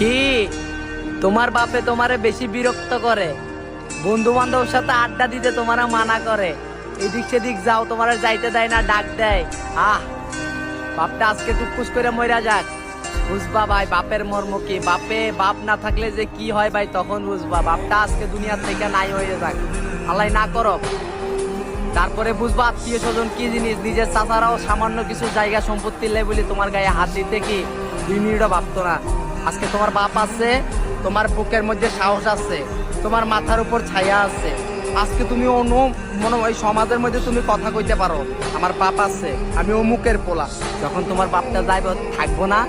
কি তোমার বাপে তোমারে বেশি বিরক্ত করে, বন্ধু বান্ধবের সাথে আড্ডা দিতে তোমারা মানা করে, এদিক সেদিক যাও তোমারা যাইতে দেয় না, ডাক দেয়। বাপটা আজকে টুকুস করে মইরা যাক, বুঝবা ভাই বাপের মর্ম কি। বাপ না থাকলে যে কি হয় ভাই তখন বুঝবা। বাপটা আজকে দুনিয়ার থেকে নাই হয়ে যাক, আল্লাহ না করো, তারপরে বুঝবা আত্মীয় স্বজন কি জিনিস। নিজের চাচারাও সামান্য কিছু জায়গা সম্পত্তি লাই বলে তোমার গায়ে হাত দিতে কি 2 মিনিটও ভাবতো না। আজকে তোমার বাপ আছে, তোমার বুকের মধ্যে সাহস আছে, তোমার মাথার উপর ছায়া আছে, আজকে তুমি অন্য মনে হয় সমাজের মধ্যে তুমি কথা কইতে পারো আমার বাপ আছে, আমি অমুকের পোলা। যখন তোমার বাপটা যাইব থাকবো না,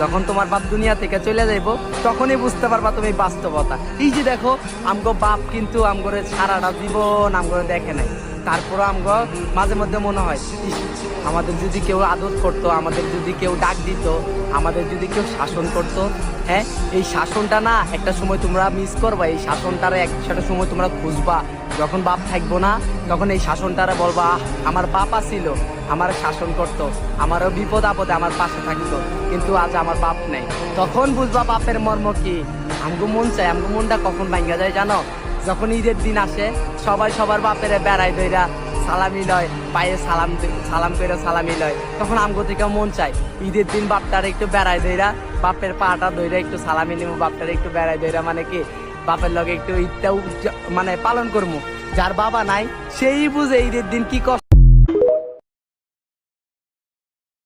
যখন তোমার বাপ দুনিয়া থেকে চলে যাইব, তখনই বুঝতে পারবা তুমি বাস্তবতা। এই যে দেখো আমগো বাপ কিন্তু আমগরে সারাটা জীবন আমগরে দেখে নাই, তারপরে আমগো মাঝে মধ্যে মনে হয় ইস, আমাদের যদি কেউ আদর করতো, আমাদের যদি কেউ ডাক দিত, আমাদের যদি কেউ শাসন করতো। হ্যাঁ, এই শাসনটা না একটা সময় তোমরা মিস করবা, এই শাসনটারে একটা সময় তোমরা খুঁজবা। যখন বাপ থাকবো না তখন এই শাসনটারে বলবা আমার বাপ ছিল, আমার শাসন করতো, আমারও বিপদ আপদে আমার পাশে থাকতো, কিন্তু আজ আমার বাপ নেই। তখন বুঝবা বাপের মর্ম কি। আমগো মন চাই, আমগো মনটা কখন ভাঙ্গা যায় জানো? যখন ঈদের দিন আসে, সবাই সবার বাপের বেড়ায় দইরা সালামি লয়, পায়ে সালাম করে সালামি লয়, তখন আমগো থেকে মন চায় ঈদের দিন বাপটার একটু বেড়ায় দইরা, বাপের পাটা দইরা একটু সালামি নিবো, বাপটার একটু বেড়ায় দইরা, মানে কি বাপের লগে একটু ঈদটা মানে পালন করবো। যার বাবা নাই সেই বুঝে ঈদের দিন কি কষ্ট।